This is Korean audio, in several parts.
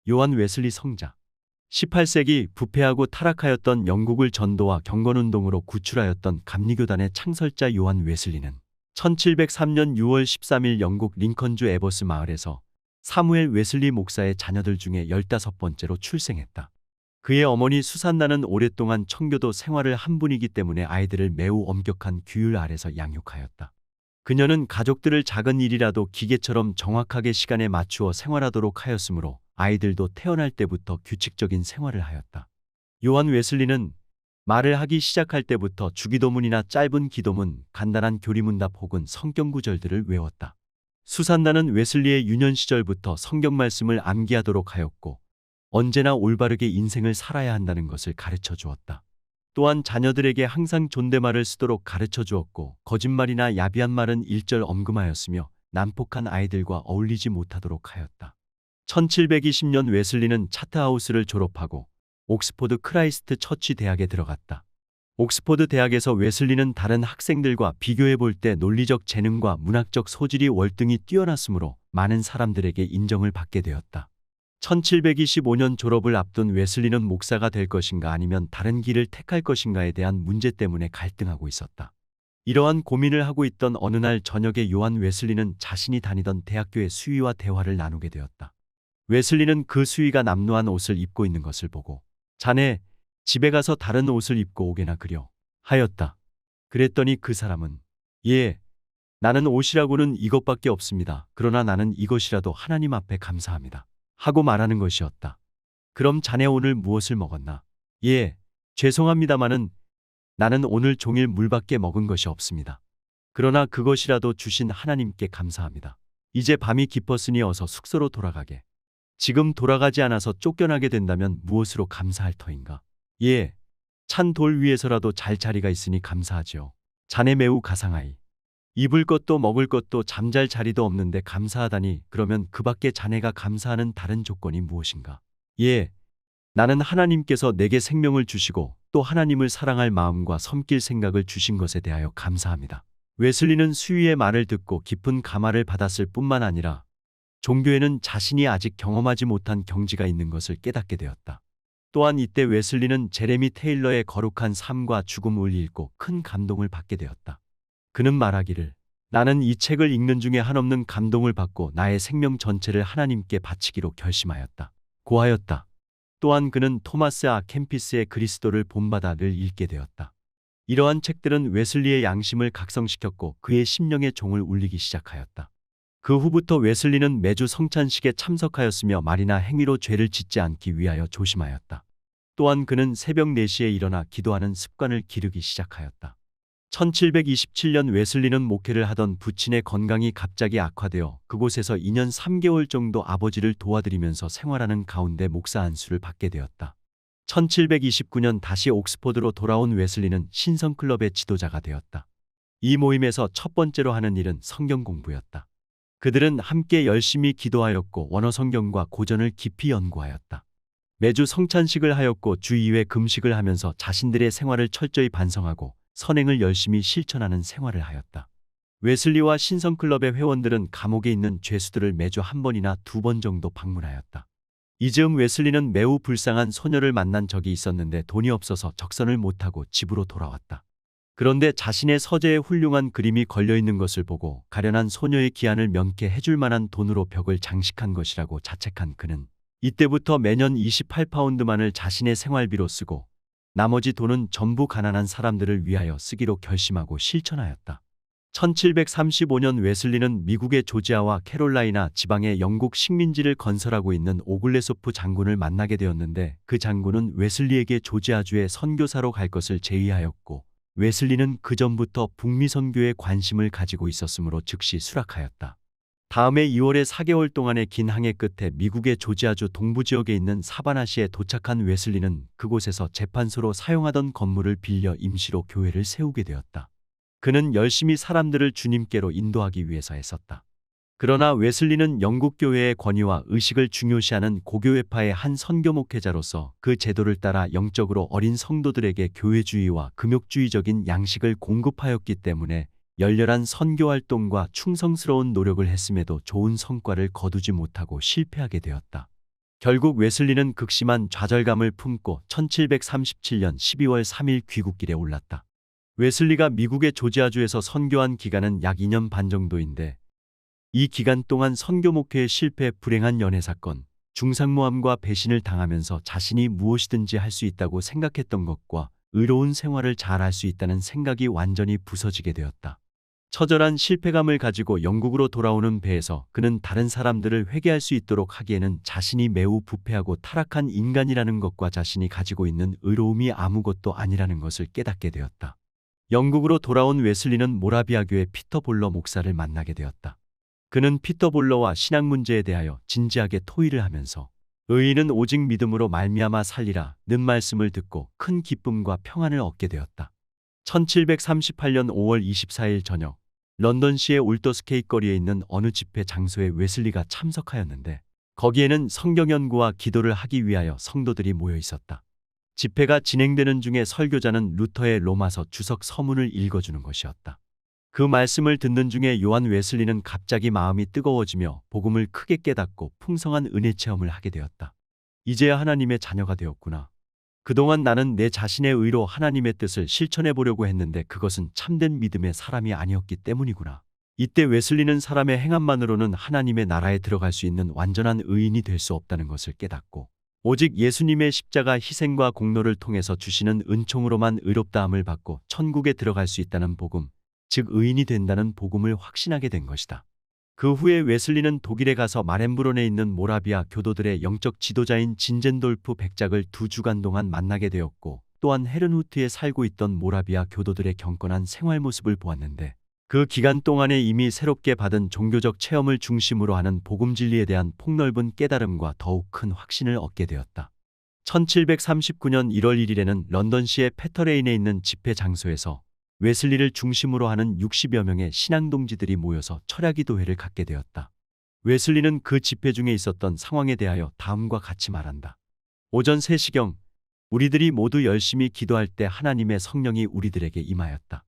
요한 웨슬리 성자. 18세기 부패하고 타락하였던 영국을 전도와 경건운동으로 구출하였던 감리교단의 창설자 요한 웨슬리는 1703년 6월 13일 영국 링컨주 에버스 마을에서 사무엘 웨슬리 목사의 자녀들 중에 15번째로 출생했다. 그의 어머니 수산나는 오랫동안 청교도 생활을 한 분이기 때문에 아이들을 매우 엄격한 규율 아래서 양육하였다. 그녀는 가족들을 작은 일이라도 기계처럼 정확하게 시간에 맞추어 생활하도록 하였으므로 아이들도 태어날 때부터 규칙적인 생활을 하였다. 요한 웨슬리는 말을 하기 시작할 때부터 주기도문이나 짧은 기도문, 간단한 교리문답 혹은 성경 구절들을 외웠다. 수산나는 웨슬리의 유년 시절부터 성경 말씀을 암기하도록 하였고 언제나 올바르게 인생을 살아야 한다는 것을 가르쳐 주었다. 또한 자녀들에게 항상 존댓말을 쓰도록 가르쳐 주었고 거짓말이나 야비한 말은 일절 엄금하였으며 난폭한 아이들과 어울리지 못하도록 하였다. 1720년 웨슬리는 차트하우스를 졸업하고 옥스포드 크라이스트 처치 대학에 들어갔다. 옥스포드 대학에서 웨슬리는 다른 학생들과 비교해 볼 때 논리적 재능과 문학적 소질이 월등히 뛰어났으므로 많은 사람들에게 인정을 받게 되었다. 1725년 졸업을 앞둔 웨슬리는 목사가 될 것인가 아니면 다른 길을 택할 것인가에 대한 문제 때문에 갈등하고 있었다. 이러한 고민을 하고 있던 어느 날 저녁에 요한 웨슬리는 자신이 다니던 대학교의 수위와 대화를 나누게 되었다. 웨슬리는 그 수위가 남루한 옷을 입고 있는 것을 보고 자네, 집에 가서 다른 옷을 입고 오게나 그려 하였다. 그랬더니 그 사람은 예, 나는 옷이라고는 이것밖에 없습니다. 그러나 나는 이것이라도 하나님 앞에 감사합니다. 하고 말하는 것이었다. 그럼 자네 오늘 무엇을 먹었나? 예, 죄송합니다마는 나는 오늘 종일 물밖에 먹은 것이 없습니다. 그러나 그것이라도 주신 하나님께 감사합니다. 이제 밤이 깊었으니 어서 숙소로 돌아가게. 지금 돌아가지 않아서 쫓겨나게 된다면 무엇으로 감사할 터인가? 예, 찬 돌 위에서라도 잘 자리가 있으니 감사하지요. 자네 매우 가상하이. 입을 것도 먹을 것도 잠잘 자리도 없는데 감사하다니 그러면 그 밖에 자네가 감사하는 다른 조건이 무엇인가? 예, 나는 하나님께서 내게 생명을 주시고 또 하나님을 사랑할 마음과 섬길 생각을 주신 것에 대하여 감사합니다. 웨슬리는 수위의 말을 듣고 깊은 감화를 받았을 뿐만 아니라 종교에는 자신이 아직 경험하지 못한 경지가 있는 것을 깨닫게 되었다. 또한 이때 웨슬리는 제레미 테일러의 거룩한 삶과 죽음을 읽고 큰 감동을 받게 되었다. 그는 말하기를 나는 이 책을 읽는 중에 한없는 감동을 받고 나의 생명 전체를 하나님께 바치기로 결심하였다. 고하였다. 또한 그는 토마스 아 캠피스의 그리스도를 본받아를 읽게 되었다. 이러한 책들은 웨슬리의 양심을 각성시켰고 그의 심령의 종을 울리기 시작하였다. 그 후부터 웨슬리는 매주 성찬식에 참석하였으며 말이나 행위로 죄를 짓지 않기 위하여 조심하였다. 또한 그는 새벽 4시에 일어나 기도하는 습관을 기르기 시작하였다. 1727년 웨슬리는 목회를 하던 부친의 건강이 갑자기 악화되어 그곳에서 2년 3개월 정도 아버지를 도와드리면서 생활하는 가운데 목사 안수를 받게 되었다. 1729년 다시 옥스포드로 돌아온 웨슬리는 신성클럽의 지도자가 되었다. 이 모임에서 첫 번째로 하는 일은 성경 공부였다. 그들은 함께 열심히 기도하였고 원어 성경과 고전을 깊이 연구하였다. 매주 성찬식을 하였고 주 2회 금식을 하면서 자신들의 생활을 철저히 반성하고 선행을 열심히 실천하는 생활을 하였다. 웨슬리와 신성클럽의 회원들은 감옥에 있는 죄수들을 매주 1번이나 2번 정도 방문하였다. 이즈음 웨슬리는 매우 불쌍한 소녀를 만난 적이 있었는데 돈이 없어서 적선을 못하고 집으로 돌아왔다. 그런데 자신의 서재에 훌륭한 그림이 걸려있는 것을 보고 가련한 소녀의 기한을 명쾌해 줄 만한 돈으로 벽을 장식한 것이라고 자책한 그는 이때부터 매년 28파운드만을 자신의 생활비로 쓰고 나머지 돈은 전부 가난한 사람들을 위하여 쓰기로 결심하고 실천하였다. 1735년 웨슬리는 미국의 조지아와 캐롤라이나 지방에 영국 식민지를 건설하고 있는 오글레소프 장군을 만나게 되었는데 그 장군은 웨슬리에게 조지아주에 선교사로 갈 것을 제의하였고 웨슬리는 그전부터 북미 선교에 관심을 가지고 있었으므로 즉시 수락하였다. 다음해 2월에 4개월 동안의 긴 항해 끝에 미국의 조지아주 동부 지역에 있는 사바나시에 도착한 웨슬리는 그곳에서 재판소로 사용하던 건물을 빌려 임시로 교회를 세우게 되었다. 그는 열심히 사람들을 주님께로 인도하기 위해서 애썼다. 그러나 웨슬리는 영국 교회의 권위와 의식을 중요시하는 고교회파의 한 선교 목회자로서 그 제도를 따라 영적으로 어린 성도들에게 교회주의와 금욕주의적인 양식을 공급하였기 때문에 열렬한 선교 활동과 충성스러운 노력을 했음에도 좋은 성과를 거두지 못하고 실패하게 되었다. 결국 웨슬리는 극심한 좌절감을 품고 1737년 12월 3일 귀국길에 올랐다. 웨슬리가 미국의 조지아주에서 선교한 기간은 약 2년 반 정도인데 이 기간 동안 선교 목회의 실패, 불행한 연애 사건, 중상모함과 배신을 당하면서 자신이 무엇이든지 할 수 있다고 생각했던 것과 의로운 생활을 잘 할 수 있다는 생각이 완전히 부서지게 되었다. 처절한 실패감을 가지고 영국으로 돌아오는 배에서 그는 다른 사람들을 회개할 수 있도록 하기에는 자신이 매우 부패하고 타락한 인간이라는 것과 자신이 가지고 있는 의로움이 아무것도 아니라는 것을 깨닫게 되었다. 영국으로 돌아온 웨슬리는 모라비아교의 피터 볼러 목사를 만나게 되었다. 그는 피터 볼러와 신앙 문제에 대하여 진지하게 토의를 하면서 의인은 오직 믿음으로 말미암아 살리라 는 말씀을 듣고 큰 기쁨과 평안을 얻게 되었다. 1738년 5월 24일 저녁 런던시의 올더스케이 거리에 있는 어느 집회 장소에 웨슬리가 참석하였는데 거기에는 성경 연구와 기도를 하기 위하여 성도들이 모여 있었다. 집회가 진행되는 중에 설교자는 루터의 로마서 주석 서문을 읽어주는 것이었다. 그 말씀을 듣는 중에 요한 웨슬리는 갑자기 마음이 뜨거워지며 복음을 크게 깨닫고 풍성한 은혜 체험을 하게 되었다. 이제야 하나님의 자녀가 되었구나. 그동안 나는 내 자신의 의로 하나님의 뜻을 실천해 보려고 했는데 그것은 참된 믿음의 사람이 아니었기 때문이구나. 이때 웨슬리는 사람의 행함만으로는 하나님의 나라에 들어갈 수 있는 완전한 의인이 될 수 없다는 것을 깨닫고 오직 예수님의 십자가 희생과 공로를 통해서 주시는 은총으로만 의롭다함을 받고 천국에 들어갈 수 있다는 복음, 즉 의인이 된다는 복음을 확신하게 된 것이다. 그 후에 웨슬리는 독일에 가서 마렌브론에 있는 모라비아 교도들의 영적 지도자인 진젠돌프 백작을 2주간 동안 만나게 되었고 또한 헤른후트에 살고 있던 모라비아 교도들의 경건한 생활 모습을 보았는데 그 기간 동안에 이미 새롭게 받은 종교적 체험을 중심으로 하는 복음 진리에 대한 폭넓은 깨달음과 더욱 큰 확신을 얻게 되었다. 1739년 1월 1일에는 런던시의 패터레인에 있는 집회 장소에서 웨슬리를 중심으로 하는 60여 명의 신앙동지들이 모여서 철야기도회를 갖게 되었다. 웨슬리는 그 집회 중에 있었던 상황에 대하여 다음과 같이 말한다. 오전 3시경 우리들이 모두 열심히 기도할 때 하나님의 성령이 우리들에게 임하였다.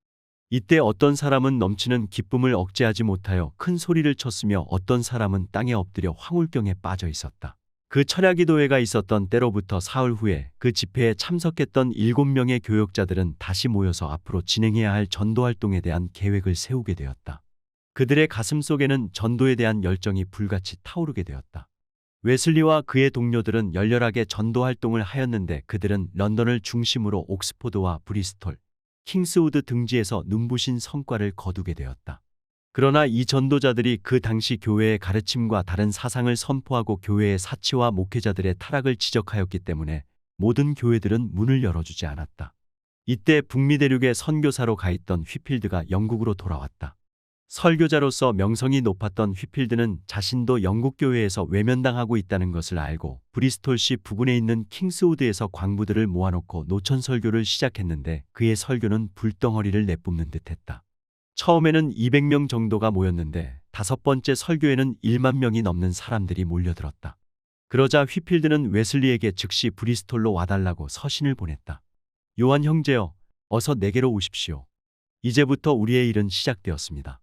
이때 어떤 사람은 넘치는 기쁨을 억제하지 못하여 큰 소리를 쳤으며 어떤 사람은 땅에 엎드려 황홀경에 빠져 있었다. 그 철야기도회가 있었던 때로부터 사흘 후에 그 집회에 참석했던 7명의 교역자들은 다시 모여서 앞으로 진행해야 할 전도활동에 대한 계획을 세우게 되었다. 그들의 가슴 속에는 전도에 대한 열정이 불같이 타오르게 되었다. 웨슬리와 그의 동료들은 열렬하게 전도활동을 하였는데 그들은 런던을 중심으로 옥스포드와 브리스톨, 킹스우드 등지에서 눈부신 성과를 거두게 되었다. 그러나 이 전도자들이 그 당시 교회의 가르침과 다른 사상을 선포하고 교회의 사치와 목회자들의 타락을 지적하였기 때문에 모든 교회들은 문을 열어주지 않았다. 이때 북미 대륙에 선교사로 가 있던 휘필드가 영국으로 돌아왔다. 설교자로서 명성이 높았던 휘필드는 자신도 영국 교회에서 외면당하고 있다는 것을 알고 브리스톨시 부근에 있는 킹스우드에서 광부들을 모아놓고 노천 설교를 시작했는데 그의 설교는 불덩어리를 내뿜는 듯했다. 처음에는 200명 정도가 모였는데 5번째 설교에는 1만 명이 넘는 사람들이 몰려들었다. 그러자 휘필드는 웨슬리에게 즉시 브리스톨로 와달라고 서신을 보냈다. 요한 형제여, 어서 내게로 오십시오. 이제부터 우리의 일은 시작되었습니다.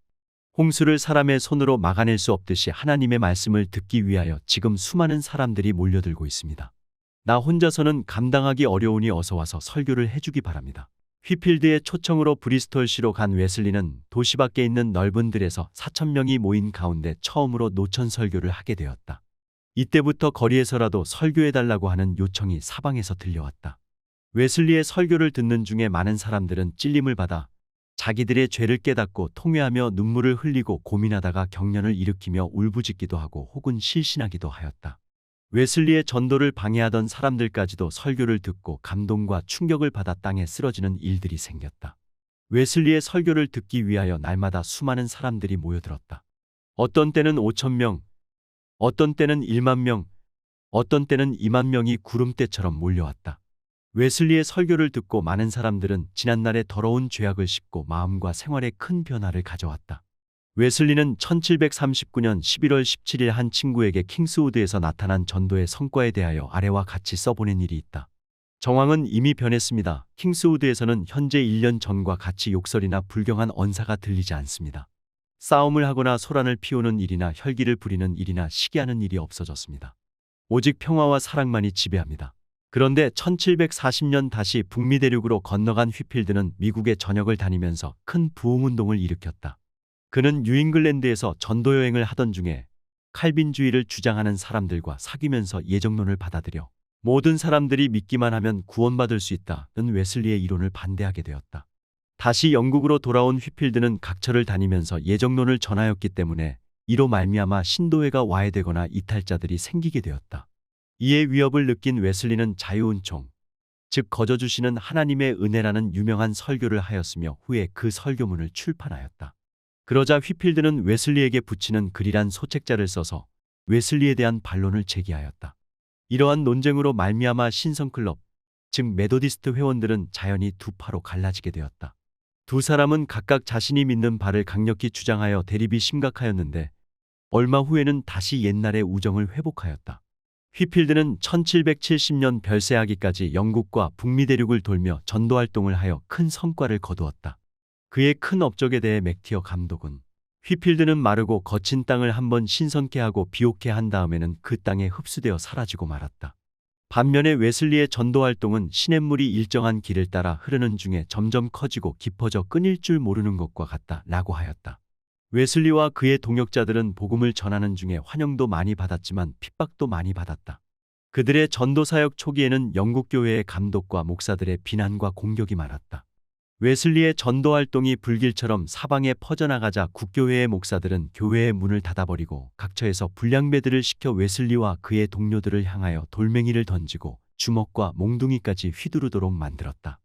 홍수를 사람의 손으로 막아낼 수 없듯이 하나님의 말씀을 듣기 위하여 지금 수많은 사람들이 몰려들고 있습니다. 나 혼자서는 감당하기 어려우니 어서 와서 설교를 해주기 바랍니다. 휘필드의 초청으로 브리스톨시로 간 웨슬리는 도시 밖에 있는 넓은 들에서 4,000명이 모인 가운데 처음으로 노천 설교를 하게 되었다. 이때부터 거리에서라도 설교해달라고 하는 요청이 사방에서 들려왔다. 웨슬리의 설교를 듣는 중에 많은 사람들은 찔림을 받아 자기들의 죄를 깨닫고 통회하며 눈물을 흘리고 고민하다가 경련을 일으키며 울부짖기도 하고 혹은 실신하기도 하였다. 웨슬리의 전도를 방해하던 사람들까지도 설교를 듣고 감동과 충격을 받아 땅에 쓰러지는 일들이 생겼다. 웨슬리의 설교를 듣기 위하여 날마다 수많은 사람들이 모여들었다. 어떤 때는 5,000명, 어떤 때는 1만 명, 어떤 때는 2만 명이 구름대처럼 몰려왔다. 웨슬리의 설교를 듣고 많은 사람들은 지난날의 더러운 죄악을 씻고 마음과 생활에 큰 변화를 가져왔다. 웨슬리는 1739년 11월 17일 한 친구에게 킹스우드에서 나타난 전도의 성과에 대하여 아래와 같이 써보낸 일이 있다. 정황은 이미 변했습니다. 킹스우드에서는 현재 1년 전과 같이 욕설이나 불경한 언사가 들리지 않습니다. 싸움을 하거나 소란을 피우는 일이나 혈기를 부리는 일이나 시기하는 일이 없어졌습니다. 오직 평화와 사랑만이 지배합니다. 그런데 1740년 다시 북미 대륙으로 건너간 휘필드는 미국의 전역을 다니면서 큰 부흥운동을 일으켰다. 그는 뉴잉글랜드에서 전도 여행을 하던 중에 칼빈주의를 주장하는 사람들과 사귀면서 예정론을 받아들여 모든 사람들이 믿기만 하면 구원받을 수 있다는 웨슬리의 이론을 반대하게 되었다. 다시 영국으로 돌아온 휘필드는 각처를 다니면서 예정론을 전하였기 때문에 이로 말미암아 신도회가 와해되거나 이탈자들이 생기게 되었다. 이에 위협을 느낀 웨슬리는 자유은총, 즉 거저 주시는 하나님의 은혜라는 유명한 설교를 하였으며 후에 그 설교문을 출판하였다. 그러자 휘필드는 웨슬리에게 붙이는 글이란 소책자를 써서 웨슬리에 대한 반론을 제기하였다. 이러한 논쟁으로 말미암아 신성클럽, 즉 메도디스트 회원들은 자연히 두 파로 갈라지게 되었다. 두 사람은 각각 자신이 믿는 바를 강력히 주장하여 대립이 심각하였는데 얼마 후에는 다시 옛날의 우정을 회복하였다. 휘필드는 1770년 별세하기까지 영국과 북미 대륙을 돌며 전도활동을 하여 큰 성과를 거두었다. 그의 큰 업적에 대해 맥티어 감독은 휘필드는 마르고 거친 땅을 한번 신선케 하고 비옥케 한 다음에는 그 땅에 흡수되어 사라지고 말았다. 반면에 웨슬리의 전도활동은 시냇물이 일정한 길을 따라 흐르는 중에 점점 커지고 깊어져 끊일 줄 모르는 것과 같다 라고 하였다. 웨슬리와 그의 동역자들은 복음을 전하는 중에 환영도 많이 받았지만 핍박도 많이 받았다. 그들의 전도사역 초기에는 영국 교회의 감독과 목사들의 비난과 공격이 많았다. 웨슬리의 전도활동이 불길처럼 사방에 퍼져나가자 국교회의 목사들은 교회의 문을 닫아버리고 각처에서 불량배들을 시켜 웨슬리와 그의 동료들을 향하여 돌멩이를 던지고 주먹과 몽둥이까지 휘두르도록 만들었다.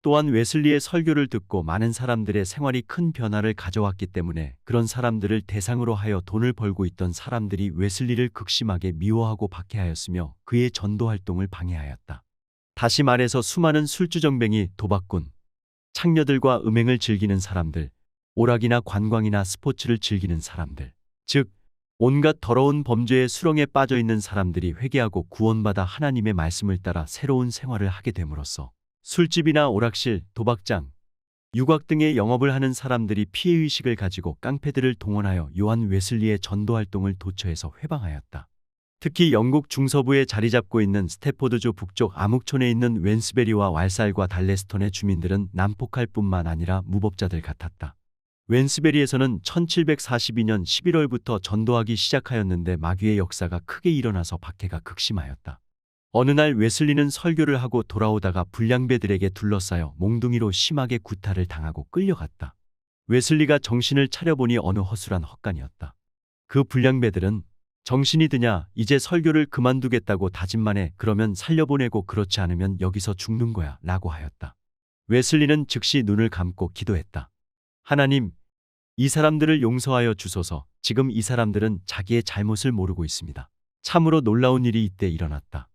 또한 웨슬리의 설교를 듣고 많은 사람들의 생활이 큰 변화를 가져왔기 때문에 그런 사람들을 대상으로 하여 돈을 벌고 있던 사람들이 웨슬리를 극심하게 미워하고 박해하였으며 그의 전도활동을 방해하였다. 다시 말해서 수많은 술주정뱅이, 도박꾼, 창녀들과 음행을 즐기는 사람들, 오락이나 관광이나 스포츠를 즐기는 사람들, 즉 온갖 더러운 범죄의 수렁에 빠져 있는 사람들이 회개하고 구원받아 하나님의 말씀을 따라 새로운 생활을 하게 됨으로써 술집이나 오락실, 도박장, 유곽 등의 영업을 하는 사람들이 피해의식을 가지고 깡패들을 동원하여 요한 웨슬리의 전도활동을 도처에서 회방하였다. 특히 영국 중서부에 자리 잡고 있는 스태포드주 북쪽 암흑촌에 있는 웬스베리와 왈살과 달레스톤의 주민들은 난폭할 뿐만 아니라 무법자들 같았다. 웬스베리에서는 1742년 11월부터 전도하기 시작하였는데 마귀의 역사가 크게 일어나서 박해가 극심하였다. 어느 날 웨슬리는 설교를 하고 돌아오다가 불량배들에게 둘러싸여 몽둥이로 심하게 구타를 당하고 끌려갔다. 웨슬리가 정신을 차려보니 어느 허술한 헛간이었다. 그 불량배들은 정신이 드냐, 이제 설교를 그만두겠다고 다짐만 해. 그러면 살려보내고 그렇지 않으면 여기서 죽는 거야 라고 하였다. 웨슬리는 즉시 눈을 감고 기도했다. 하나님, 이 사람들을 용서하여 주소서. 지금 이 사람들은 자기의 잘못을 모르고 있습니다. 참으로 놀라운 일이 이때 일어났다.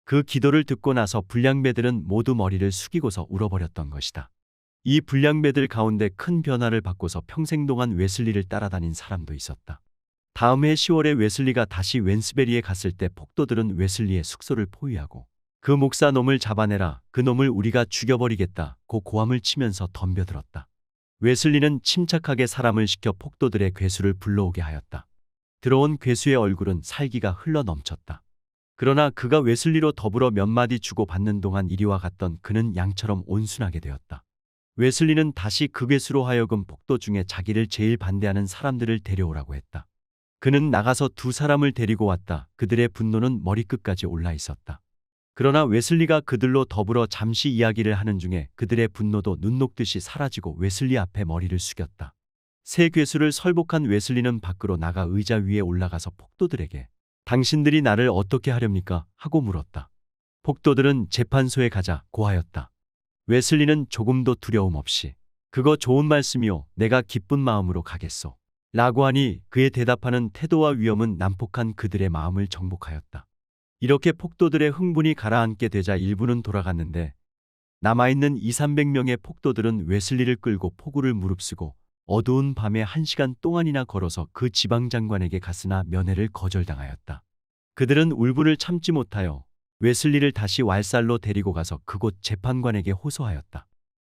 그 기도를 듣고 나서 불량배들은 모두 머리를 숙이고서 울어버렸던 것이다. 이 불량배들 가운데 큰 변화를 받고서 평생 동안 웨슬리를 따라다닌 사람도 있었다. 다음 해 10월에 웨슬리가 다시 웬스베리에 갔을 때 폭도들은 웨슬리의 숙소를 포위하고 그 목사 놈을 잡아내라, 그 놈을 우리가 죽여버리겠다고 고함을 치면서 덤벼들었다. 웨슬리는 침착하게 사람을 시켜 폭도들의 괴수를 불러오게 하였다. 들어온 괴수의 얼굴은 살기가 흘러넘쳤다. 그러나 그가 웨슬리로 더불어 몇 마디 주고받는 동안 이리와 갔던 그는 양처럼 온순하게 되었다. 웨슬리는 다시 그 괴수로 하여금 폭도 중에 자기를 제일 반대하는 사람들을 데려오라고 했다. 그는 나가서 두 사람을 데리고 왔다. 그들의 분노는 머리끝까지 올라 있었다. 그러나 웨슬리가 그들로 더불어 잠시 이야기를 하는 중에 그들의 분노도 눈 녹듯이 사라지고 웨슬리 앞에 머리를 숙였다. 새 괴수를 설복한 웨슬리는 밖으로 나가 의자 위에 올라가서 폭도들에게 당신들이 나를 어떻게 하렵니까? 하고 물었다. 폭도들은 재판소에 가자 고하였다. 웨슬리는 조금도 두려움 없이 그거 좋은 말씀이요. 내가 기쁜 마음으로 가겠소. 라고 하니 그의 대답하는 태도와 위엄은 난폭한 그들의 마음을 정복하였다. 이렇게 폭도들의 흥분이 가라앉게 되자 일부는 돌아갔는데 남아있는 200~300명의 폭도들은 웨슬리를 끌고 포구를 무릅쓰고 어두운 밤에 1시간 동안이나 걸어서 그 지방장관에게 갔으나 면회를 거절당하였다. 그들은 울분을 참지 못하여 웨슬리를 다시 왈살로 데리고 가서 그곳 재판관에게 호소하였다.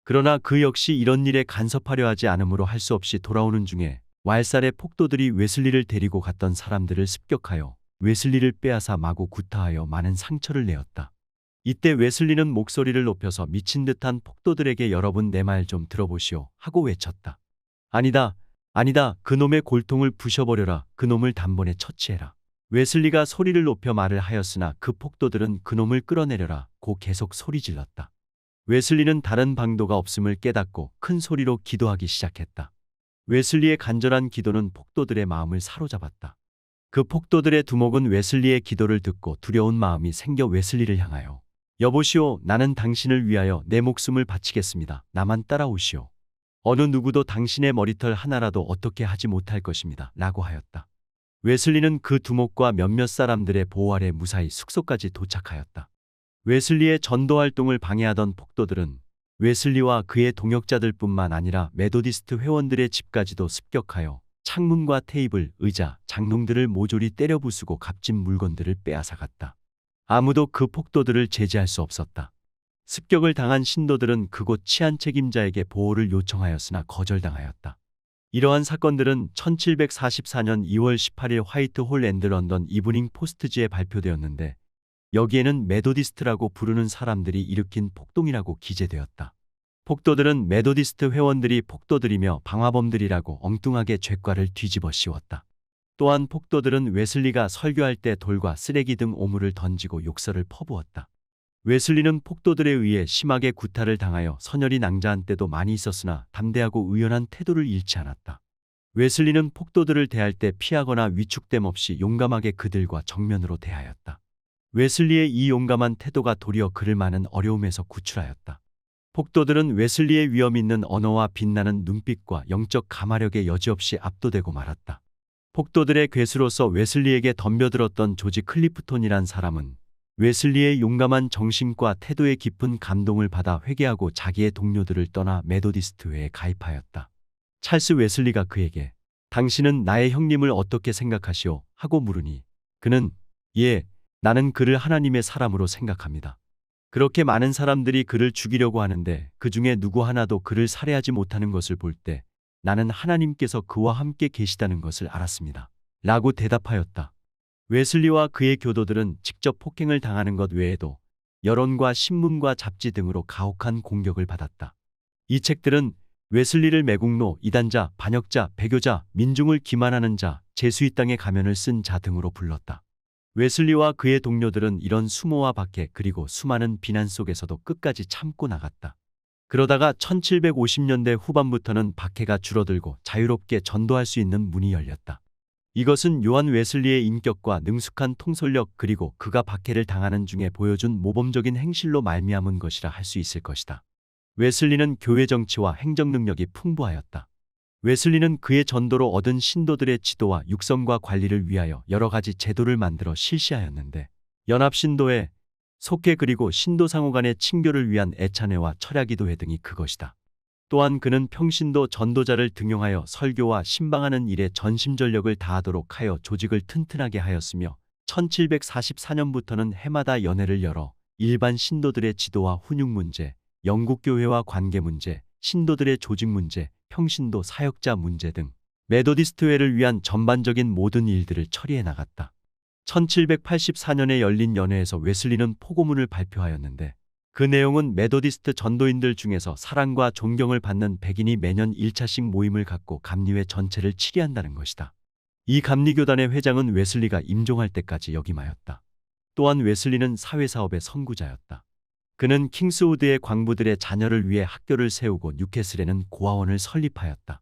그러나 그 역시 이런 일에 간섭하려 하지 않으므로 할 수 없이 돌아오는 중에 왈살의 폭도들이 웨슬리를 데리고 갔던 사람들을 습격하여 웨슬리를 빼앗아 마구 구타하여 많은 상처를 내었다. 이때 웨슬리는 목소리를 높여서 미친 듯한 폭도들에게 여러분 내 말 좀 들어보시오 하고 외쳤다. 아니다, 아니다, 그놈의 골통을 부셔버려라, 그놈을 단번에 처치해라. 웨슬리가 소리를 높여 말을 하였으나 그 폭도들은 그놈을 끌어내려라 고 계속 소리질렀다. 웨슬리는 다른 방도가 없음을 깨닫고 큰 소리로 기도하기 시작했다. 웨슬리의 간절한 기도는 폭도들의 마음을 사로잡았다. 그 폭도들의 두목은 웨슬리의 기도를 듣고 두려운 마음이 생겨 웨슬리를 향하여 여보시오, 나는 당신을 위하여 내 목숨을 바치겠습니다. 나만 따라오시오. 어느 누구도 당신의 머리털 하나라도 어떻게 하지 못할 것입니다. 라고 하였다. 웨슬리는 그 두목과 몇몇 사람들의 보호 아래 무사히 숙소까지 도착하였다. 웨슬리의 전도 활동을 방해하던 폭도들은 웨슬리와 그의 동역자들뿐만 아니라 메도디스트 회원들의 집까지도 습격하여 창문과 테이블, 의자, 장롱들을 모조리 때려 부수고 값진 물건들을 빼앗아갔다. 아무도 그 폭도들을 제지할 수 없었다. 습격을 당한 신도들은 그곳 치안 책임자에게 보호를 요청하였으나 거절당하였다. 이러한 사건들은 1744년 2월 18일 화이트홀 앤드 런던 이브닝 포스트지에 발표되었는데 여기에는 메도디스트라고 부르는 사람들이 일으킨 폭동이라고 기재되었다. 폭도들은 메도디스트 회원들이 폭도들이며 방화범들이라고 엉뚱하게 죄과를 뒤집어 씌웠다. 또한 폭도들은 웨슬리가 설교할 때 돌과 쓰레기 등 오물을 던지고 욕설을 퍼부었다. 웨슬리는 폭도들에 의해 심하게 구타를 당하여 선열이 낭자한 때도 많이 있었으나 담대하고 의연한 태도를 잃지 않았다. 웨슬리는 폭도들을 대할 때 피하거나 위축됨 없이 용감하게 그들과 정면으로 대하였다. 웨슬리의 이 용감한 태도가 도리어 그를 많은 어려움에서 구출하였다. 폭도들은 웨슬리의 위험 있는 언어와 빛나는 눈빛과 영적 가마력에 여지없이 압도되고 말았다. 폭도들의 괴수로서 웨슬리에게 덤벼들었던 조지 클리프톤이란 사람은 웨슬리의 용감한 정신과 태도에 깊은 감동을 받아 회개하고 자기의 동료들을 떠나 메도디스트회에 가입하였다. 찰스 웨슬리가 그에게 당신은 나의 형님을 어떻게 생각하시오? 하고 물으니 그는 예, 나는 그를 하나님의 사람으로 생각합니다. 그렇게 많은 사람들이 그를 죽이려고 하는데 그 중에 누구 하나도 그를 살해하지 못하는 것을 볼 때 나는 하나님께서 그와 함께 계시다는 것을 알았습니다. 라고 대답하였다. 웨슬리와 그의 교도들은 직접 폭행을 당하는 것 외에도 여론과 신문과 잡지 등으로 가혹한 공격을 받았다. 이 책들은 웨슬리를 매국노, 이단자, 반역자, 배교자, 민중을 기만하는 자, 제수이 땅의 가면을 쓴 자 등으로 불렀다. 웨슬리와 그의 동료들은 이런 수모와 박해 그리고 수많은 비난 속에서도 끝까지 참고 나갔다. 그러다가 1750년대 후반부터는 박해가 줄어들고 자유롭게 전도할 수 있는 문이 열렸다. 이것은 요한 웨슬리의 인격과 능숙한 통솔력 그리고 그가 박해를 당하는 중에 보여준 모범적인 행실로 말미암은 것이라 할 수 있을 것이다. 웨슬리는 교회 정치와 행정 능력이 풍부하였다. 웨슬리는 그의 전도로 얻은 신도들의 지도와 육성과 관리를 위하여 여러 가지 제도를 만들어 실시하였는데 연합신도회, 속회 그리고 신도상호 간의 친교를 위한 애찬회와 철야기도회 등이 그것이다. 또한 그는 평신도 전도자를 등용하여 설교와 신방하는 일에 전심전력을 다하도록 하여 조직을 튼튼하게 하였으며 1744년부터는 해마다 연회를 열어 일반 신도들의 지도와 훈육 문제, 영국교회와 관계 문제, 신도들의 조직 문제, 평신도 사역자 문제 등 메도디스트회를 위한 전반적인 모든 일들을 처리해 나갔다. 1784년에 열린 연회에서 웨슬리는 포고문을 발표하였는데 그 내용은 메도디스트 전도인들 중에서 사랑과 존경을 받는 백인이 매년 1차씩 모임을 갖고 감리회 전체를 치리한다는 것이다. 이 감리교단의 회장은 웨슬리가 임종할 때까지 역임하였다. 또한 웨슬리는 사회사업의 선구자였다. 그는 킹스우드의 광부들의 자녀를 위해 학교를 세우고 뉴캐슬에는 고아원을 설립하였다.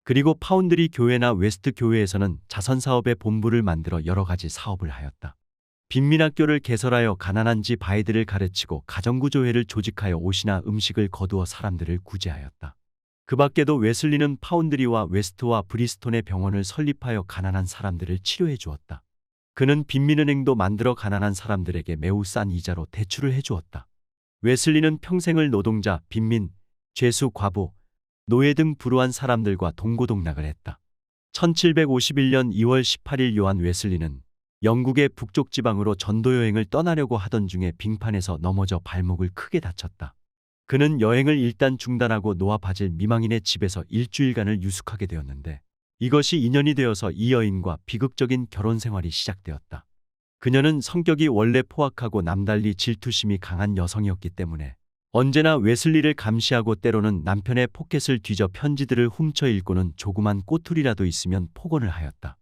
그리고 파운드리 교회나 웨스트 교회에서는 자선사업의 본부를 만들어 여러 가지 사업을 하였다. 빈민학교를 개설하여 가난한 집 아이들을 가르치고 가정구조회를 조직하여 옷이나 음식을 거두어 사람들을 구제하였다. 그 밖에도 웨슬리는 파운드리와 웨스트와 브리스톤의 병원을 설립하여 가난한 사람들을 치료해 주었다. 그는 빈민은행도 만들어 가난한 사람들에게 매우 싼 이자로 대출을 해주었다. 웨슬리는 평생을 노동자, 빈민, 죄수, 과부, 노예 등 불우한 사람들과 동고동락을 했다. 1751년 2월 18일 요한 웨슬리는 영국의 북쪽 지방으로 전도여행을 떠나려고 하던 중에 빙판에서 넘어져 발목을 크게 다쳤다. 그는 여행을 일단 중단하고 노아 바질 미망인의 집에서 일주일간을 유숙하게 되었는데 이것이 인연이 되어서 이 여인과 비극적인 결혼 생활이 시작되었다. 그녀는 성격이 원래 포악하고 남달리 질투심이 강한 여성이었기 때문에 언제나 웨슬리를 감시하고 때로는 남편의 포켓을 뒤져 편지들을 훔쳐 읽고는 조그만 꼬투리라도 있으면 폭언을 하였다.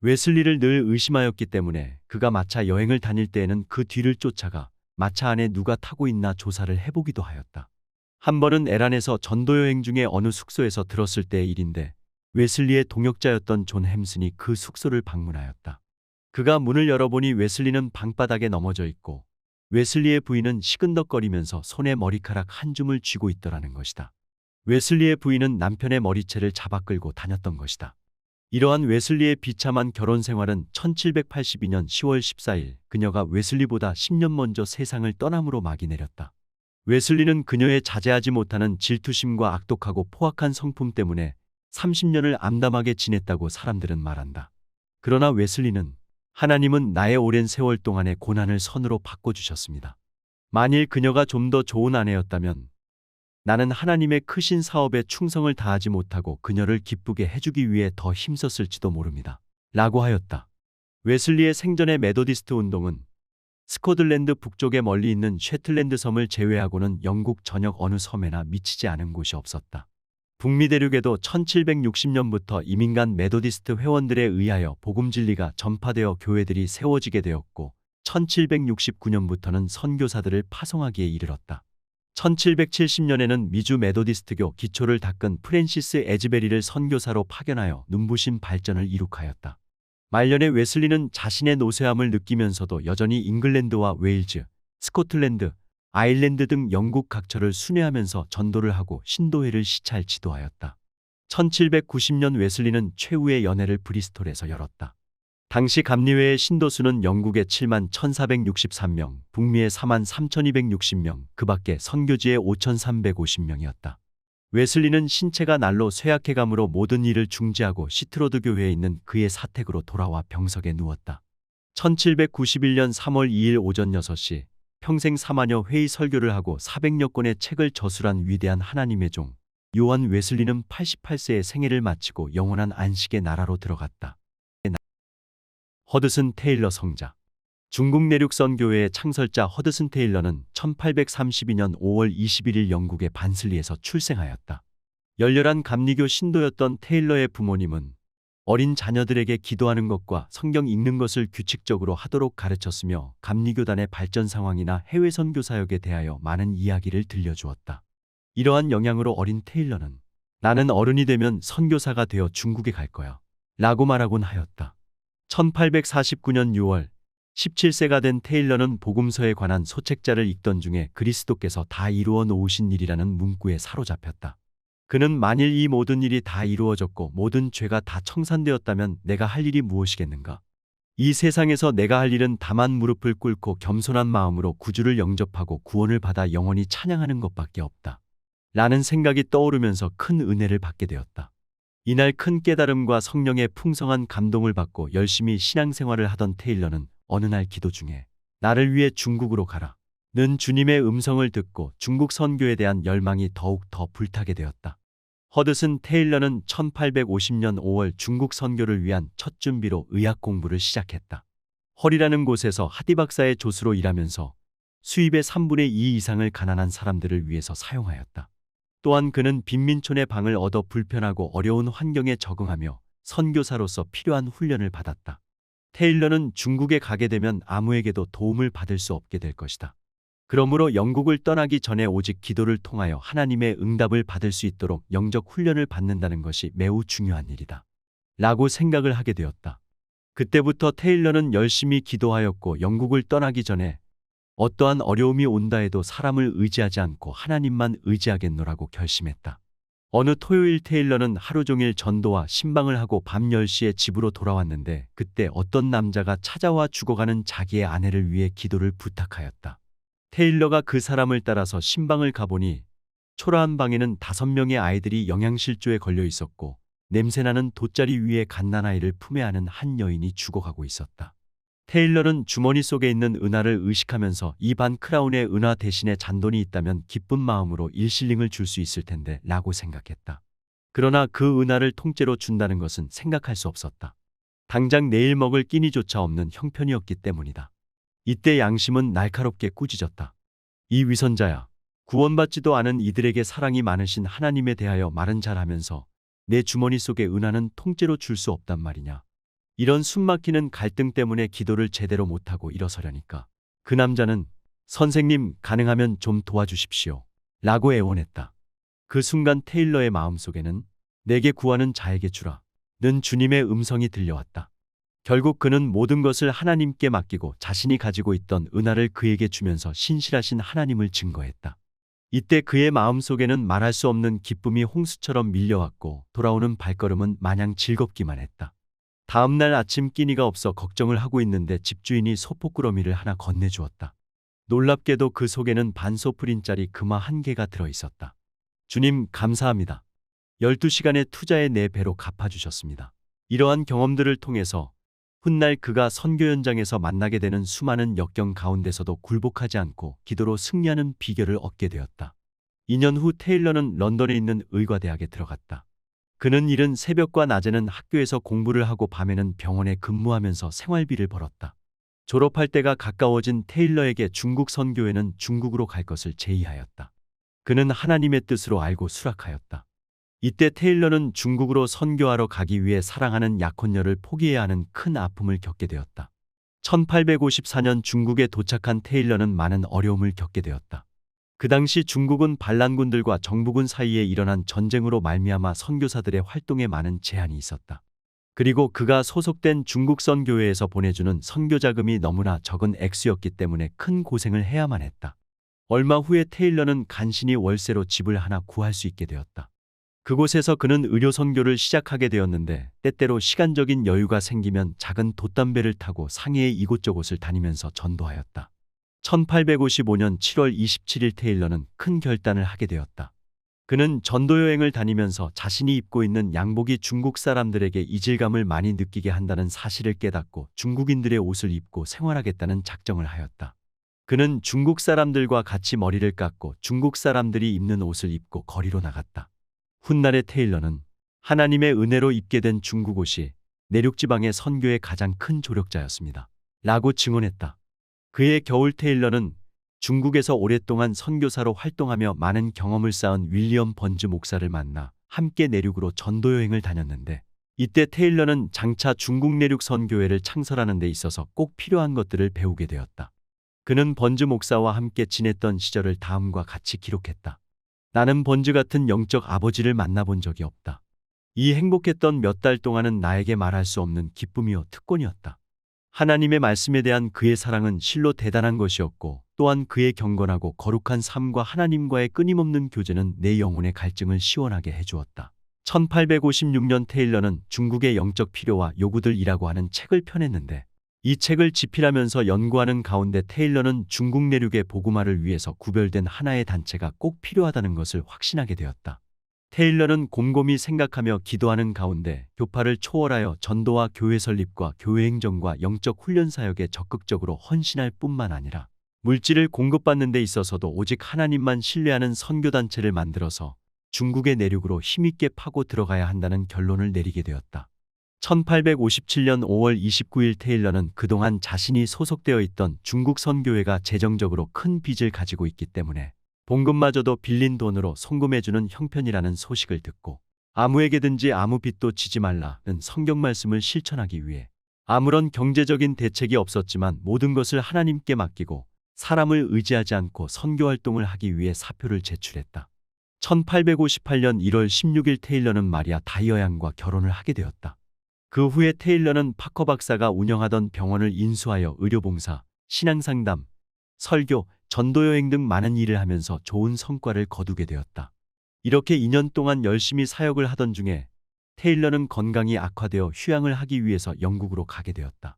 웨슬리를 늘 의심하였기 때문에 그가 마차 여행을 다닐 때에는 그 뒤를 쫓아가 마차 안에 누가 타고 있나 조사를 해보기도 하였다. 한 번은 에란에서 전도 여행 중에 어느 숙소에서 들었을 때의 일인데 웨슬리의 동역자였던 존 햄슨이 그 숙소를 방문하였다. 그가 문을 열어보니 웨슬리는 방바닥에 넘어져 있고 웨슬리의 부인은 시근덕거리면서 손에 머리카락 한 줌을 쥐고 있더라는 것이다. 웨슬리의 부인은 남편의 머리채를 잡아 끌고 다녔던 것이다. 이러한 웨슬리의 비참한 결혼 생활은 1782년 10월 14일 그녀가 웨슬리보다 10년 먼저 세상을 떠남으로 막이 내렸다. 웨슬리는 그녀의 자제하지 못하는 질투심과 악독하고 포악한 성품 때문에 30년을 암담하게 지냈다고 사람들은 말한다. 그러나 웨슬리는 하나님은 나의 오랜 세월 동안의 고난을 선으로 바꿔주셨습니다. 만일 그녀가 좀 더 좋은 아내였다면 나는 하나님의 크신 사업에 충성을 다하지 못하고 그녀를 기쁘게 해주기 위해 더 힘썼을지도 모릅니다. 라고 하였다. 웨슬리의 생전의 메도디스트 운동은 스코틀랜드 북쪽에 멀리 있는 셰틀랜드 섬을 제외하고는 영국 전역 어느 섬에나 미치지 않은 곳이 없었다. 북미 대륙에도 1760년부터 이민간 메도디스트 회원들에 의하여 복음 진리가 전파되어 교회들이 세워지게 되었고 1769년부터는 선교사들을 파송하기에 이르렀다. 1770년에는 미주 메도디스트교 기초를 닦은 프랜시스 에즈베리를 선교사로 파견하여 눈부신 발전을 이룩하였다. 말년에 웨슬리는 자신의 노쇠함을 느끼면서도 여전히 잉글랜드와 웨일즈, 스코틀랜드, 아일랜드 등 영국 각처를 순회하면서 전도를 하고 신도회를 시찰 지도하였다. 1790년 웨슬리는 최후의 연회를 브리스톨에서 열었다. 당시 감리회의 신도수는 영국의 7만 1463명, 북미의 4만 3260명, 그 밖에 선교지의 5350명이었다. 웨슬리는 신체가 날로 쇠약해감으로 모든 일을 중지하고 시트로드 교회에 있는 그의 사택으로 돌아와 병석에 누웠다. 1791년 3월 2일 오전 6시 평생 4만여 회의 설교를 하고 400여 권의 책을 저술한 위대한 하나님의 종 요한 웨슬리는 88세의 생애를 마치고 영원한 안식의 나라로 들어갔다. 허드슨 테일러 성자. 중국 내륙선 교회의 창설자 허드슨 테일러는 1832년 5월 21일 영국의 반슬리에서 출생하였다. 열렬한 감리교 신도였던 테일러의 부모님은 어린 자녀들에게 기도하는 것과 성경 읽는 것을 규칙적으로 하도록 가르쳤으며 감리교단의 발전 상황이나 해외 선교 사역에 대하여 많은 이야기를 들려주었다. 이러한 영향으로 어린 테일러는 나는 어른이 되면 선교사가 되어 중국에 갈 거야 라고 말하곤 하였다. 1849년 6월 17세가 된 테일러는 복음서에 관한 소책자를 읽던 중에 그리스도께서 다 이루어 놓으신 일이라는 문구에 사로잡혔다. 그는 만일 이 모든 일이 다 이루어졌고 모든 죄가 다 청산되었다면 내가 할 일이 무엇이겠는가? 이 세상에서 내가 할 일은 다만 무릎을 꿇고 겸손한 마음으로 구주를 영접하고 구원을 받아 영원히 찬양하는 것밖에 없다. 라는 생각이 떠오르면서 큰 은혜를 받게 되었다. 이날 큰 깨달음과 성령의 풍성한 감동을 받고 열심히 신앙생활을 하던 테일러는 어느 날 기도 중에 나를 위해 중국으로 가라 는 주님의 음성을 듣고 중국 선교에 대한 열망이 더욱 더 불타게 되었다. 허드슨 테일러는 1850년 5월 중국 선교를 위한 첫 준비로 의학 공부를 시작했다. 헐이라는 곳에서 하디 박사의 조수로 일하면서 수입의 3분의 2 이상을 가난한 사람들을 위해서 사용하였다. 또한 그는 빈민촌의 방을 얻어 불편하고 어려운 환경에 적응하며 선교사로서 필요한 훈련을 받았다. 테일러는 중국에 가게 되면 아무에게도 도움을 받을 수 없게 될 것이다. 그러므로 영국을 떠나기 전에 오직 기도를 통하여 하나님의 응답을 받을 수 있도록 영적 훈련을 받는다는 것이 매우 중요한 일이다. 라고 생각을 하게 되었다. 그때부터 테일러는 열심히 기도하였고 영국을 떠나기 전에 어떠한 어려움이 온다 해도 사람을 의지하지 않고 하나님만 의지하겠노라고 결심했다. 어느 토요일 테일러는 하루 종일 전도와 신방을 하고 밤 10시에 집으로 돌아왔는데 그때 어떤 남자가 찾아와 죽어가는 자기의 아내를 위해 기도를 부탁하였다. 테일러가 그 사람을 따라서 신방을 가보니 초라한 방에는 5명의 아이들이 영양실조에 걸려 있었고 냄새나는 돗자리 위에 갓난아이를 품에 안은 한 여인이 죽어가고 있었다. 테일러는 주머니 속에 있는 은화를 의식하면서 이 반 크라운의 은화 대신에 잔돈이 있다면 기쁜 마음으로 1실링을 줄 수 있을 텐데 라고 생각했다. 그러나 그 은화를 통째로 준다는 것은 생각할 수 없었다. 당장 내일 먹을 끼니조차 없는 형편이었기 때문이다. 이때 양심은 날카롭게 꾸짖었다. 이 위선자야. 구원받지도 않은 이들에게 사랑이 많으신 하나님에 대하여 말은 잘하면서 내 주머니 속에 은하는 통째로 줄 수 없단 말이냐. 이런 숨막히는 갈등 때문에 기도를 제대로 못하고 일어서려니까. 그 남자는 선생님 가능하면 좀 도와주십시오. 라고 애원했다. 그 순간 테일러의 마음속에는 내게 구하는 자에게 주라. 는 주님의 음성이 들려왔다. 결국 그는 모든 것을 하나님께 맡기고 자신이 가지고 있던 은하를 그에게 주면서 신실하신 하나님을 증거했다. 이때 그의 마음속에는 말할 수 없는 기쁨이 홍수처럼 밀려왔고 돌아오는 발걸음은 마냥 즐겁기만 했다. 다음날 아침 끼니가 없어 걱정을 하고 있는데 집주인이 소포꾸러미를 하나 건네주었다. 놀랍게도 그 속에는 반소프린짜리 금화 1개가 들어있었다. 주님 감사합니다. 12시간의 투자에 4배로 갚아주셨습니다. 이러한 경험들을 통해서 훗날 그가 선교 현장에서 만나게 되는 수많은 역경 가운데서도 굴복하지 않고 기도로 승리하는 비결을 얻게 되었다. 2년 후 테일러는 런던에 있는 의과대학에 들어갔다. 그는 이른 새벽과 낮에는 학교에서 공부를 하고 밤에는 병원에 근무하면서 생활비를 벌었다. 졸업할 때가 가까워진 테일러에게 중국 선교회는 중국으로 갈 것을 제의하였다. 그는 하나님의 뜻으로 알고 수락하였다. 이때 테일러는 중국으로 선교하러 가기 위해 사랑하는 약혼녀를 포기해야 하는 큰 아픔을 겪게 되었다. 1854년 중국에 도착한 테일러는 많은 어려움을 겪게 되었다. 그 당시 중국은 반란군들과 정부군 사이에 일어난 전쟁으로 말미암아 선교사들의 활동에 많은 제한이 있었다. 그리고 그가 소속된 중국 선교회에서 보내주는 선교 자금이 너무나 적은 액수였기 때문에 큰 고생을 해야만 했다. 얼마 후에 테일러는 간신히 월세로 집을 하나 구할 수 있게 되었다. 그곳에서 그는 의료 선교를 시작하게 되었는데 때때로 시간적인 여유가 생기면 작은 돛담배를 타고 상해의 이곳저곳을 다니면서 전도하였다. 1855년 7월 27일 테일러는 큰 결단을 하게 되었다. 그는 전도여행을 다니면서 자신이 입고 있는 양복이 중국 사람들에게 이질감을 많이 느끼게 한다는 사실을 깨닫고 중국인들의 옷을 입고 생활하겠다는 작정을 하였다. 그는 중국 사람들과 같이 머리를 깎고 중국 사람들이 입는 옷을 입고 거리로 나갔다. 훗날의 테일러는 하나님의 은혜로 입게 된 중국 옷이 내륙지방의 선교의 가장 큰 조력자였습니다. 라고 증언했다. 그의 겨울 테일러는 중국에서 오랫동안 선교사로 활동하며 많은 경험을 쌓은 윌리엄 번즈 목사를 만나 함께 내륙으로 전도여행을 다녔는데 이때 테일러는 장차 중국 내륙 선교회를 창설하는 데 있어서 꼭 필요한 것들을 배우게 되었다. 그는 번즈 목사와 함께 지냈던 시절을 다음과 같이 기록했다. 나는 번즈 같은 영적 아버지를 만나본 적이 없다. 이 행복했던 몇 달 동안은 나에게 말할 수 없는 기쁨이요 특권이었다. 하나님의 말씀에 대한 그의 사랑은 실로 대단한 것이었고 또한 그의 경건하고 거룩한 삶과 하나님과의 끊임없는 교제는 내 영혼의 갈증을 시원하게 해주었다. 1856년 테일러는 중국의 영적 필요와 요구들이라고 하는 책을 펴냈는데 이 책을 집필하면서 연구하는 가운데 테일러는 중국 내륙의 복음화를 위해서 구별된 하나의 단체가 꼭 필요하다는 것을 확신하게 되었다. 테일러는 곰곰이 생각하며 기도하는 가운데 교파를 초월하여 전도와 교회 설립과 교회 행정과 영적 훈련 사역에 적극적으로 헌신할 뿐만 아니라 물질을 공급받는 데 있어서도 오직 하나님만 신뢰하는 선교단체를 만들어서 중국의 내륙으로 힘있게 파고 들어가야 한다는 결론을 내리게 되었다. 1857년 5월 29일 테일러는 그동안 자신이 소속되어 있던 중국 선교회가 재정적으로 큰 빚을 가지고 있기 때문에 봉급마저도 빌린 돈으로 송금해주는 형편이라는 소식을 듣고 아무에게든지 아무 빚도 지지 말라는 성경 말씀을 실천하기 위해 아무런 경제적인 대책이 없었지만 모든 것을 하나님께 맡기고 사람을 의지하지 않고 선교활동을 하기 위해 사표를 제출했다. 1858년 1월 16일 테일러는 마리아 다이어 양과 결혼을 하게 되었다. 그 후에 테일러는 파커 박사가 운영하던 병원을 인수하여 의료봉사, 신앙상담, 설교, 전도여행 등 많은 일을 하면서 좋은 성과를 거두게 되었다. 이렇게 2년 동안 열심히 사역을 하던 중에 테일러는 건강이 악화되어 휴양을 하기 위해서 영국으로 가게 되었다.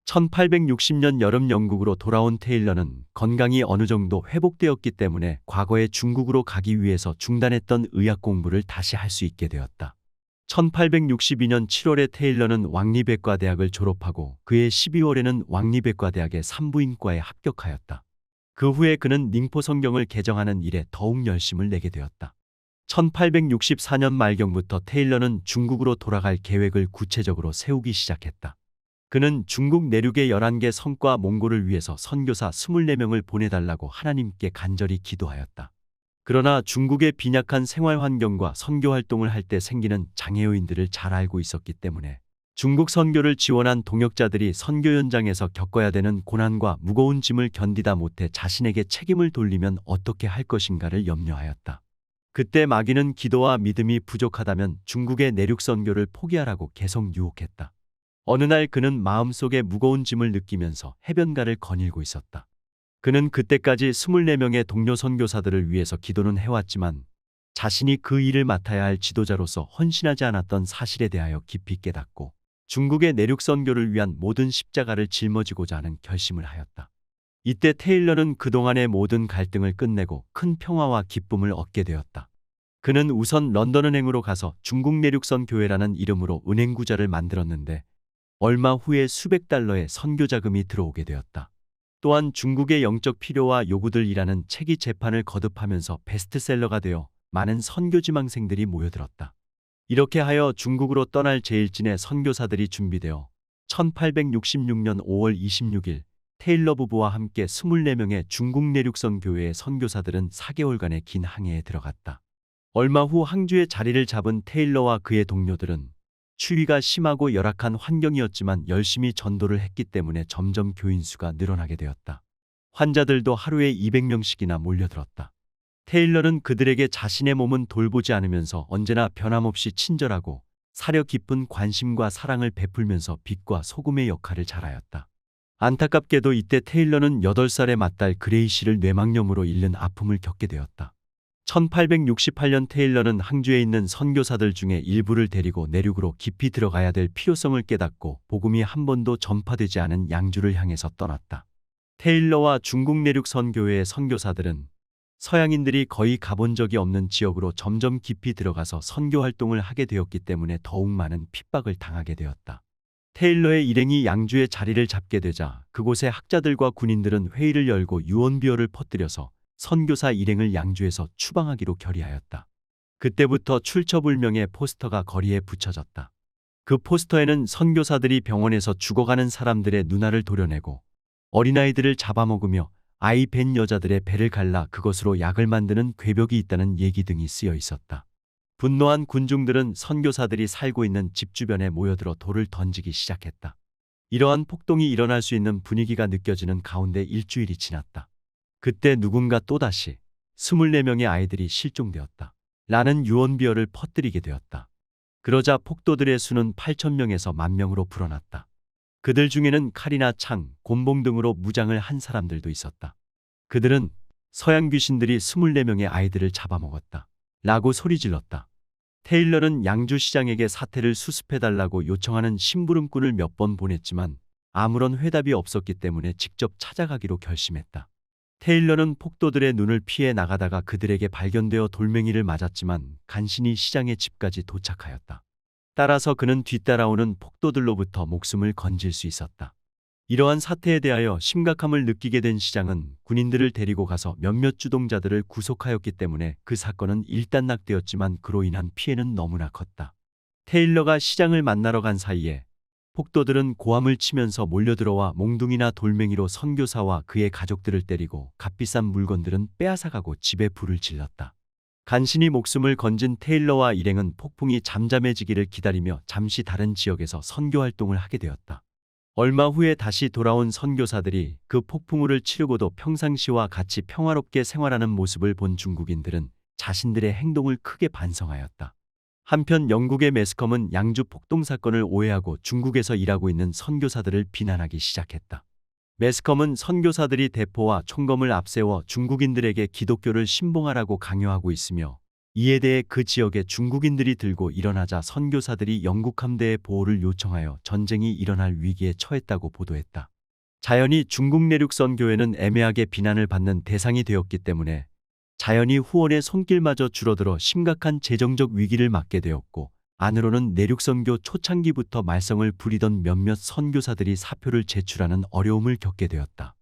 1860년 여름 영국으로 돌아온 테일러는 건강이 어느 정도 회복되었기 때문에 과거에 중국으로 가기 위해서 중단했던 의학 공부를 다시 할 수 있게 되었다. 1862년 7월에 테일러는 왕리백과대학을 졸업하고 그해 12월에는 왕리백과대학의 산부인과에 합격하였다. 그 후에 그는 닝포 성경을 개정하는 일에 더욱 열심을 내게 되었다. 1864년 말경부터 테일러는 중국으로 돌아갈 계획을 구체적으로 세우기 시작했다. 그는 중국 내륙의 11개 성과 몽골을 위해서 선교사 24명을 보내달라고 하나님께 간절히 기도하였다. 그러나 중국의 빈약한 생활 환경과 선교 활동을 할 때 생기는 장애 요인들을 잘 알고 있었기 때문에 중국 선교를 지원한 동역자들이 선교 현장에서 겪어야 되는 고난과 무거운 짐을 견디다 못해 자신에게 책임을 돌리면 어떻게 할 것인가를 염려하였다. 그때 마귀는 기도와 믿음이 부족하다면 중국의 내륙 선교를 포기하라고 계속 유혹했다. 어느 날 그는 마음속에 무거운 짐을 느끼면서 해변가를 거닐고 있었다. 그는 그때까지 24명의 동료 선교사들을 위해서 기도는 해왔지만 자신이 그 일을 맡아야 할 지도자로서 헌신하지 않았던 사실에 대하여 깊이 깨닫고 중국의 내륙 선교를 위한 모든 십자가를 짊어지고자 하는 결심을 하였다. 이때 테일러는 그동안의 모든 갈등을 끝내고 큰 평화와 기쁨을 얻게 되었다. 그는 우선 런던 은행으로 가서 중국 내륙선 교회라는 이름으로 은행 구자를 만들었는데 얼마 후에 수백 달러의 선교 자금이 들어오게 되었다. 또한 중국의 영적 필요와 요구들이라는 책이 재판을 거듭하면서 베스트셀러가 되어 많은 선교 지망생들이 모여들었다. 이렇게 하여 중국으로 떠날 제일진의 선교사들이 준비되어 1866년 5월 26일 테일러 부부와 함께 24명의 중국 내륙선 교회의 선교사들은 4개월간의 긴 항해에 들어갔다. 얼마 후 항주에 자리를 잡은 테일러와 그의 동료들은 추위가 심하고 열악한 환경이었지만 열심히 전도를 했기 때문에 점점 교인 수가 늘어나게 되었다. 환자들도 하루에 200명씩이나 몰려들었다. 테일러는 그들에게 자신의 몸은 돌보지 않으면서 언제나 변함없이 친절하고 사려 깊은 관심과 사랑을 베풀면서 빛과 소금의 역할을 잘하였다. 안타깝게도 이때 테일러는 8살의 맏딸 그레이시를 뇌망염으로 잃는 아픔을 겪게 되었다. 1868년 테일러는 항주에 있는 선교사들 중에 일부를 데리고 내륙으로 깊이 들어가야 될 필요성을 깨닫고 복음이 한 번도 전파되지 않은 양주를 향해서 떠났다. 테일러와 중국 내륙 선교회의 선교사들은 서양인들이 거의 가본 적이 없는 지역으로 점점 깊이 들어가서 선교 활동을 하게 되었기 때문에 더욱 많은 핍박을 당하게 되었다. 테일러의 일행이 양주에 자리를 잡게 되자 그곳의 학자들과 군인들은 회의를 열고 유언비어를 퍼뜨려서 선교사 일행을 양주에서 추방하기로 결의하였다. 그때부터 출처불명의 포스터가 거리에 붙여졌다. 그 포스터에는 선교사들이 병원에서 죽어가는 사람들의 눈알을 도려내고 어린아이들을 잡아먹으며 아이 벤 여자들의 배를 갈라 그것으로 약을 만드는 궤벽이 있다는 얘기 등이 쓰여 있었다. 분노한 군중들은 선교사들이 살고 있는 집 주변에 모여들어 돌을 던지기 시작했다. 이러한 폭동이 일어날 수 있는 분위기가 느껴지는 가운데 일주일이 지났다. 그때 누군가 또다시 24명의 아이들이 실종되었다. 라는 유언비어를 퍼뜨리게 되었다. 그러자 폭도들의 수는 8,000명에서 10,000명으로 불어났다. 그들 중에는 칼이나 창, 곤봉 등으로 무장을 한 사람들도 있었다. 그들은 서양 귀신들이 24명의 아이들을 잡아먹었다. 라고 소리질렀다. 테일러는 양주 시장에게 사태를 수습해달라고 요청하는 심부름꾼을 몇 번 보냈지만 아무런 회답이 없었기 때문에 직접 찾아가기로 결심했다. 테일러는 폭도들의 눈을 피해 나가다가 그들에게 발견되어 돌멩이를 맞았지만 간신히 시장의 집까지 도착하였다. 따라서 그는 뒤따라오는 폭도들로부터 목숨을 건질 수 있었다. 이러한 사태에 대하여 심각함을 느끼게 된 시장은 군인들을 데리고 가서 몇몇 주동자들을 구속하였기 때문에 그 사건은 일단락되었지만 그로 인한 피해는 너무나 컸다. 테일러가 시장을 만나러 간 사이에 폭도들은 고함을 치면서 몰려들어와 몽둥이나 돌멩이로 선교사와 그의 가족들을 때리고 값비싼 물건들은 빼앗아가고 집에 불을 질렀다. 간신히 목숨을 건진 테일러와 일행은 폭풍이 잠잠해지기를 기다리며 잠시 다른 지역에서 선교 활동을 하게 되었다. 얼마 후에 다시 돌아온 선교사들이 그 폭풍우를 치르고도 평상시와 같이 평화롭게 생활하는 모습을 본 중국인들은 자신들의 행동을 크게 반성하였다. 한편 영국의 매스컴은 양주 폭동 사건을 오해하고 중국에서 일하고 있는 선교사들을 비난하기 시작했다. 매스컴은 선교사들이 대포와 총검을 앞세워 중국인들에게 기독교를 신봉하라고 강요하고 있으며 이에 대해 그 지역의 중국인들이 들고 일어나자 선교사들이 영국 함대의 보호를 요청하여 전쟁이 일어날 위기에 처했다고 보도했다. 자연히 중국 내륙 선교회는 애매하게 비난을 받는 대상이 되었기 때문에 자연히 후원의 손길마저 줄어들어 심각한 재정적 위기를 맞게 되었고 안으로는 내륙선교 초창기부터 말썽을 부리던 몇몇 선교사들이 사표를 제출하는 어려움을 겪게 되었다.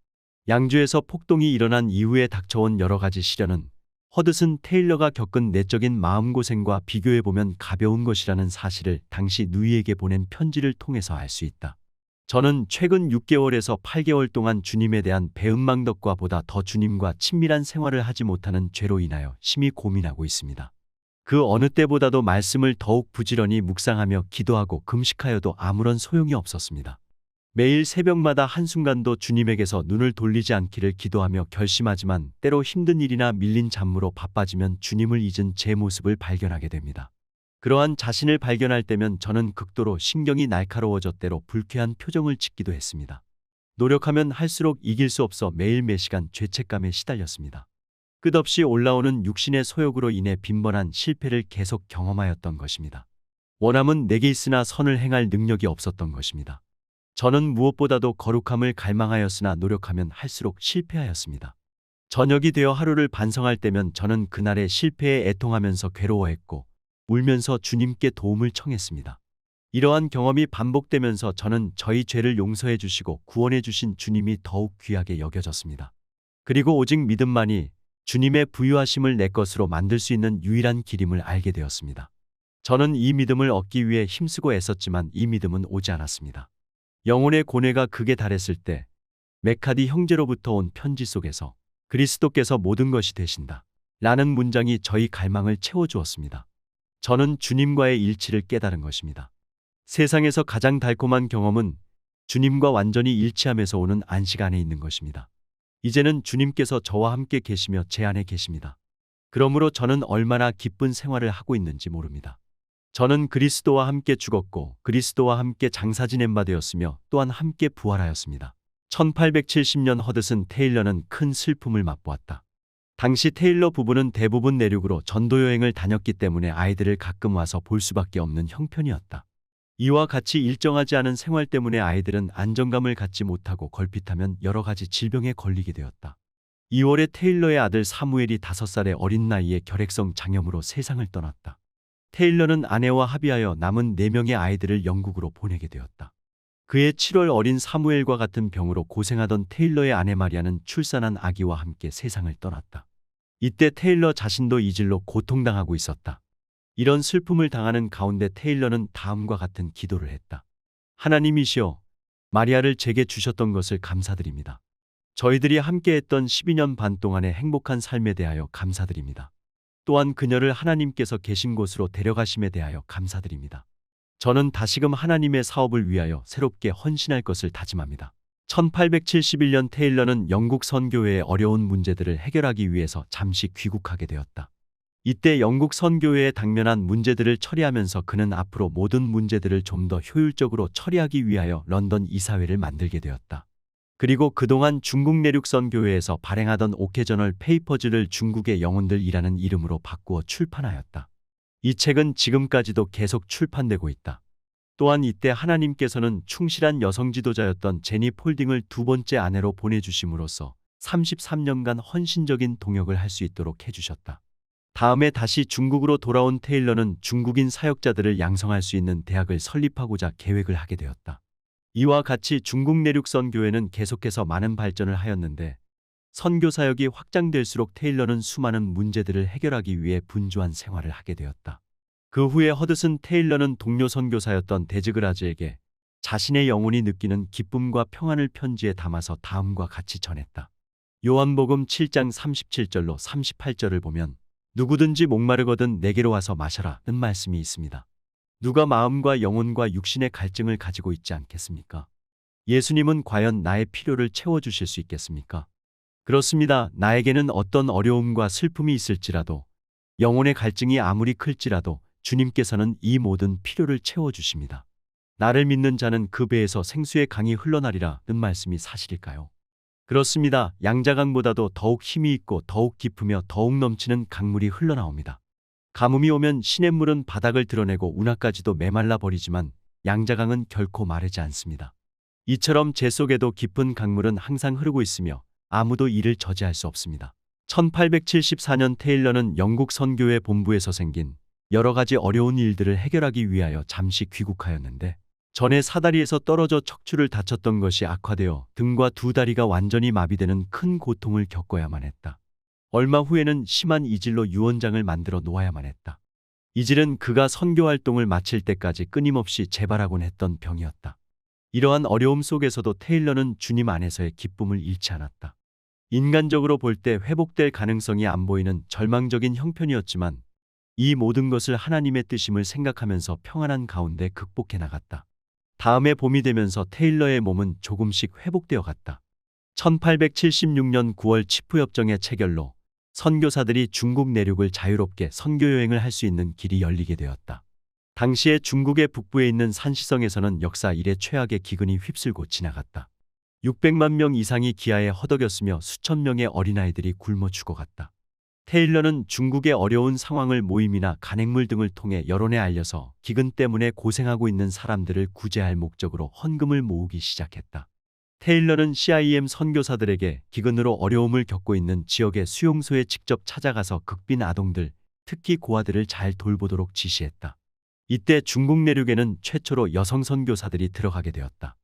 양주에서 폭동이 일어난 이후에 닥쳐온 여러 가지 시련은 허드슨 테일러가 겪은 내적인 마음고생과 비교해보면 가벼운 것이라는 사실을 당시 누이에게 보낸 편지를 통해서 알 수 있다. 저는 최근 6개월에서 8개월 동안 주님에 대한 배은망덕과 보다 더 주님과 친밀한 생활을 하지 못하는 죄로 인하여 심히 고민하고 있습니다. 그 어느 때보다도 말씀을 더욱 부지런히 묵상하며 기도하고 금식하여도 아무런 소용이 없었습니다. 매일 새벽마다 한순간도 주님에게서 눈을 돌리지 않기를 기도하며 결심하지만 때로 힘든 일이나 밀린 잡무로 바빠지면 주님을 잊은 제 모습을 발견하게 됩니다. 그러한 자신을 발견할 때면 저는 극도로 신경이 날카로워져 때로 불쾌한 표정을 짓기도 했습니다. 노력하면 할수록 이길 수 없어 매일 매시간 죄책감에 시달렸습니다. 끝없이 올라오는 육신의 소욕으로 인해 빈번한 실패를 계속 경험하였던 것입니다. 원함은 내게 있으나 선을 행할 능력이 없었던 것입니다. 저는 무엇보다도 거룩함을 갈망하였으나 노력하면 할수록 실패하였습니다. 저녁이 되어 하루를 반성할 때면 저는 그날의 실패에 애통하면서 괴로워했고 울면서 주님께 도움을 청했습니다. 이러한 경험이 반복되면서 저는 저희 죄를 용서해 주시고 구원해 주신 주님이 더욱 귀하게 여겨졌습니다. 그리고 오직 믿음만이 주님의 부유하심을 내 것으로 만들 수 있는 유일한 길임을 알게 되었습니다. 저는 이 믿음을 얻기 위해 힘쓰고 애썼지만 이 믿음은 오지 않았습니다. 영혼의 고뇌가 극에 달했을 때 메카디 형제로부터 온 편지 속에서 그리스도께서 모든 것이 되신다 라는 문장이 저희 갈망을 채워주었습니다. 저는 주님과의 일치를 깨달은 것입니다. 세상에서 가장 달콤한 경험은 주님과 완전히 일치함에서 오는 안식 안에 있는 것입니다. 이제는 주님께서 저와 함께 계시며 제 안에 계십니다. 그러므로 저는 얼마나 기쁜 생활을 하고 있는지 모릅니다. 저는 그리스도와 함께 죽었고 그리스도와 함께 장사 지낸 바 되었으며 또한 함께 부활하였습니다. 1870년 허드슨 테일러는 큰 슬픔을 맛보았다. 당시 테일러 부부는 대부분 내륙으로 전도여행을 다녔기 때문에 아이들을 가끔 와서 볼 수밖에 없는 형편이었다. 이와 같이 일정하지 않은 생활 때문에 아이들은 안정감을 갖지 못하고 걸핏하면 여러 가지 질병에 걸리게 되었다. 2월에 테일러의 아들 사무엘이 5살의 어린 나이에 결핵성 장염으로 세상을 떠났다. 테일러는 아내와 합의하여 남은 4명의 아이들을 영국으로 보내게 되었다. 그해 7월 어린 사무엘과 같은 병으로 고생하던 테일러의 아내 마리아는 출산한 아기와 함께 세상을 떠났다. 이때 테일러 자신도 이질로 고통당하고 있었다. 이런 슬픔을 당하는 가운데 테일러는 다음과 같은 기도를 했다. 하나님이시여, 마리아를 제게 주셨던 것을 감사드립니다. 저희들이 함께했던 12년 반 동안의 행복한 삶에 대하여 감사드립니다. 또한 그녀를 하나님께서 계신 곳으로 데려가심에 대하여 감사드립니다. 저는 다시금 하나님의 사업을 위하여 새롭게 헌신할 것을 다짐합니다. 1871년 테일러는 영국 선교회의 어려운 문제들을 해결하기 위해서 잠시 귀국하게 되었다. 이때 영국 선교회에 당면한 문제들을 처리하면서 그는 앞으로 모든 문제들을 좀 더 효율적으로 처리하기 위하여 런던 이사회를 만들게 되었다. 그리고 그동안 중국 내륙 선교회에서 발행하던 오케저널 페이퍼즈를 중국의 영혼들이라는 이름으로 바꾸어 출판하였다. 이 책은 지금까지도 계속 출판되고 있다. 또한 이때 하나님께서는 충실한 여성 지도자였던 제니 폴딩을 두 번째 아내로 보내주심으로써 33년간 헌신적인 동역을 할 수 있도록 해주셨다. 다음에 다시 중국으로 돌아온 테일러는 중국인 사역자들을 양성할 수 있는 대학을 설립하고자 계획을 하게 되었다. 이와 같이 중국 내륙 선교회는 계속해서 많은 발전을 하였는데 선교 사역이 확장될수록 테일러는 수많은 문제들을 해결하기 위해 분주한 생활을 하게 되었다. 그 후에 허드슨 테일러는 동료 선교사였던 데즈그라즈에게 자신의 영혼이 느끼는 기쁨과 평안을 편지에 담아서 다음과 같이 전했다. 요한복음 7장 37절로 38절을 보면 누구든지 목마르거든 내게로 와서 마셔라는 말씀이 있습니다. 누가 마음과 영혼과 육신의 갈증을 가지고 있지 않겠습니까? 예수님은 과연 나의 필요를 채워주실 수 있겠습니까? 그렇습니다. 나에게는 어떤 어려움과 슬픔이 있을지라도 영혼의 갈증이 아무리 클지라도 주님께서는 이 모든 필요를 채워주십니다. 나를 믿는 자는 그 배에서 생수의 강이 흘러나리라는 말씀이 사실일까요? 그렇습니다. 양자강보다도 더욱 힘이 있고 더욱 깊으며 더욱 넘치는 강물이 흘러나옵니다. 가뭄이 오면 시냇물은 바닥을 드러내고 운하까지도 메말라 버리지만 양자강은 결코 마르지 않습니다. 이처럼 제 속에도 깊은 강물은 항상 흐르고 있으며 아무도 이를 저지할 수 없습니다. 1874년 테일러는 영국 선교회 본부에서 생긴 여러 가지 어려운 일들을 해결하기 위하여 잠시 귀국하였는데 전에 사다리에서 떨어져 척추를 다쳤던 것이 악화되어 등과 두 다리가 완전히 마비되는 큰 고통을 겪어야만 했다. 얼마 후에는 심한 이질로 유언장을 만들어 놓아야만 했다. 이질은 그가 선교 활동을 마칠 때까지 끊임없이 재발하곤 했던 병이었다. 이러한 어려움 속에서도 테일러는 주님 안에서의 기쁨을 잃지 않았다. 인간적으로 볼 때 회복될 가능성이 안 보이는 절망적인 형편이었지만 이 모든 것을 하나님의 뜻임을 생각하면서 평안한 가운데 극복해 나갔다. 다음해 봄이 되면서 테일러의 몸은 조금씩 회복되어 갔다. 1876년 9월 치프협정의 체결로 선교사들이 중국 내륙을 자유롭게 선교여행을 할 수 있는 길이 열리게 되었다. 당시에 중국의 북부에 있는 산시성에서는 역사 이래 최악의 기근이 휩쓸고 지나갔다. 600만 명 이상이 기아에 허덕였으며 수천 명의 어린아이들이 굶어 죽어갔다. 테일러는 중국의 어려운 상황을 모임이나 간행물 등을 통해 여론에 알려서 기근 때문에 고생하고 있는 사람들을 구제할 목적으로 헌금을 모으기 시작했다. 테일러는 CIM 선교사들에게 기근으로 어려움을 겪고 있는 지역의 수용소에 직접 찾아가서 극빈 아동들, 특히 고아들을 잘 돌보도록 지시했다. 이때 중국 내륙에는 최초로 여성 선교사들이 들어가게 되었다.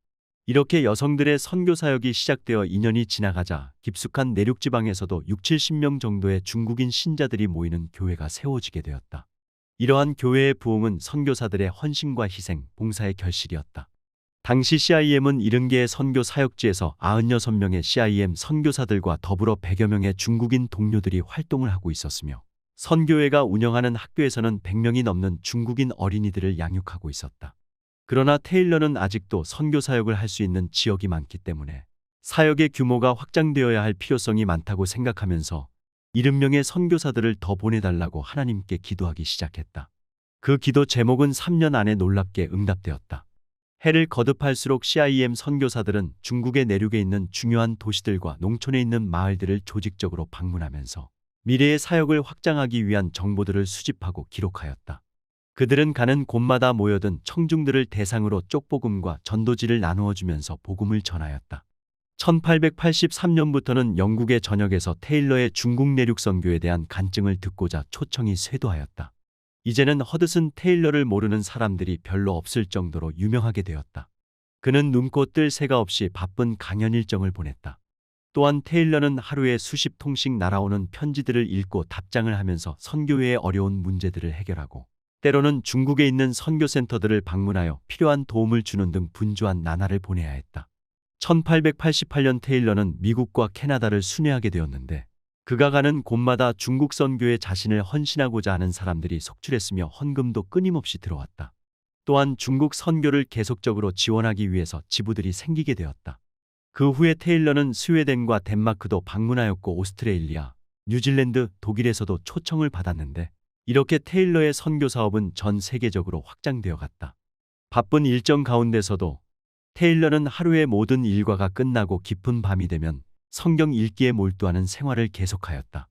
이렇게 여성들의 선교 사역이 시작되어 2년이 지나가자 깊숙한 내륙 지방에서도 6, 70명 정도의 중국인 신자들이 모이는 교회가 세워지게 되었다. 이러한 교회의 부흥은 선교사들의 헌신과 희생, 봉사의 결실이었다. 당시 CIM은 70개의 선교 사역지에서 96명의 CIM 선교사들과 더불어 100여 명의 중국인 동료들이 활동을 하고 있었으며 선교회가 운영하는 학교에서는 100명이 넘는 중국인 어린이들을 양육하고 있었다. 그러나 테일러는 아직도 선교 사역을 할 수 있는 지역이 많기 때문에 사역의 규모가 확장되어야 할 필요성이 많다고 생각하면서 70명의 선교사들을 더 보내달라고 하나님께 기도하기 시작했다. 그 기도 제목은 3년 안에 놀랍게 응답되었다. 해를 거듭할수록 CIM 선교사들은 중국의 내륙에 있는 중요한 도시들과 농촌에 있는 마을들을 조직적으로 방문하면서 미래의 사역을 확장하기 위한 정보들을 수집하고 기록하였다. 그들은 가는 곳마다 모여든 청중들을 대상으로 쪽복음과 전도지를 나누어 주면서 복음을 전하였다. 1883년부터는 영국의 전역에서 테일러의 중국 내륙 선교에 대한 간증을 듣고자 초청이 쇄도하였다. 이제는 허드슨 테일러를 모르는 사람들이 별로 없을 정도로 유명하게 되었다. 그는 눈코 뜰 새가 없이 바쁜 강연 일정을 보냈다. 또한 테일러는 하루에 수십 통씩 날아오는 편지들을 읽고 답장을 하면서 선교회의 어려운 문제들을 해결하고 때로는 중국에 있는 선교센터들을 방문하여 필요한 도움을 주는 등 분주한 나날을 보내야 했다. 1888년 테일러는 미국과 캐나다를 순회하게 되었는데 그가 가는 곳마다 중국 선교에 자신을 헌신하고자 하는 사람들이 속출했으며 헌금도 끊임없이 들어왔다. 또한 중국 선교를 계속적으로 지원하기 위해서 지부들이 생기게 되었다. 그 후에 테일러는 스웨덴과 덴마크도 방문하였고 오스트레일리아, 뉴질랜드, 독일에서도 초청을 받았는데 이렇게 테일러의 선교 사업은 전 세계적으로 확장되어 갔다. 바쁜 일정 가운데서도 테일러는 하루의 모든 일과가 끝나고 깊은 밤이 되면 성경 읽기에 몰두하는 생활을 계속하였다.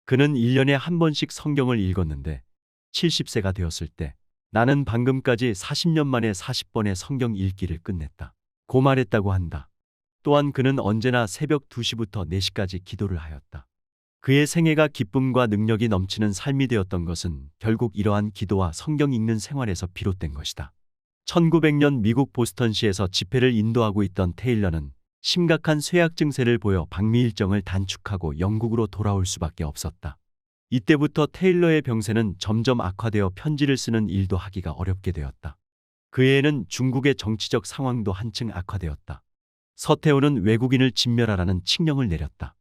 그는 1년에 한 번씩 성경을 읽었는데 70세가 되었을 때 나는 방금까지 40년 만에 40번의 성경 읽기를 끝냈다. 고 말했다고 한다. 또한 그는 언제나 새벽 2시부터 4시까지 기도를 하였다. 그의 생애가 기쁨과 능력이 넘치는 삶이 되었던 것은 결국 이러한 기도와 성경 읽는 생활에서 비롯된 것이다. 1900년 미국 보스턴시에서 집회를 인도하고 있던 테일러는 심각한 쇠약 증세를 보여 방미 일정을 단축하고 영국으로 돌아올 수밖에 없었다. 이때부터 테일러의 병세는 점점 악화되어 편지를 쓰는 일도 하기가 어렵게 되었다. 그 해에는 중국의 정치적 상황도 한층 악화되었다. 서태후는 외국인을 진멸하라는 칙령을 내렸다.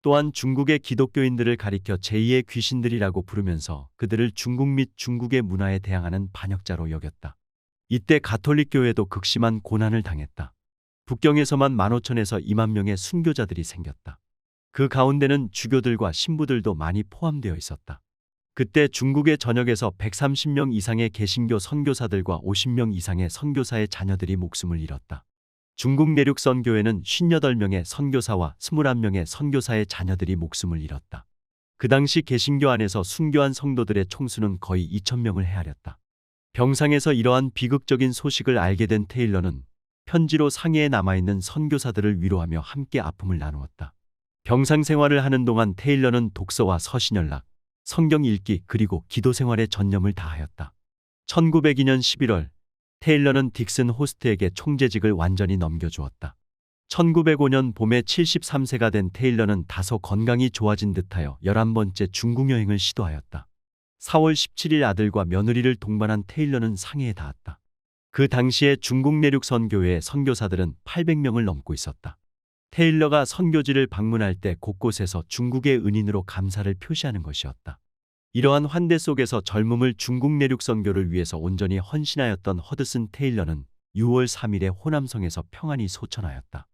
또한 중국의 기독교인들을 가리켜 제2의 귀신들이라고 부르면서 그들을 중국 및 중국의 문화에 대항하는 반역자로 여겼다. 이때 가톨릭 교회도 극심한 고난을 당했다. 북경에서만 15,000에서 2만 명의 순교자들이 생겼다. 그 가운데는 주교들과 신부들도 많이 포함되어 있었다. 그때 중국의 전역에서 130명 이상의 개신교 선교사들과 50명 이상의 선교사의 자녀들이 목숨을 잃었다. 중국 내륙 선교회는 58명의 선교사와 21명의 선교사의 자녀들이 목숨을 잃었다. 그 당시 개신교 안에서 순교한 성도들의 총수는 거의 2,000명을 헤아렸다. 병상에서 이러한 비극적인 소식을 알게 된 테일러는 편지로 상해에 남아있는 선교사들을 위로하며 함께 아픔을 나누었다. 병상 생활을 하는 동안 테일러는 독서와 서신연락, 성경 읽기 그리고 기도 생활에 전념을 다하였다. 1902년 11월 테일러는 딕슨 호스트에게 총재직을 완전히 넘겨주었다. 1905년 봄에 73세가 된 테일러는 다소 건강이 좋아진 듯하여 11번째 중국 여행을 시도하였다. 4월 17일 아들과 며느리를 동반한 테일러는 상해에 닿았다. 그 당시에 중국 내륙 선교회의 선교사들은 800명을 넘고 있었다. 테일러가 선교지를 방문할 때 곳곳에서 중국의 은인으로 감사를 표시하는 것이었다. 이러한 환대 속에서 젊음을 중국 내륙 선교를 위해서 온전히 헌신하였던 허드슨 테일러는 6월 3일에 호남성에서 평안히 소천하였다.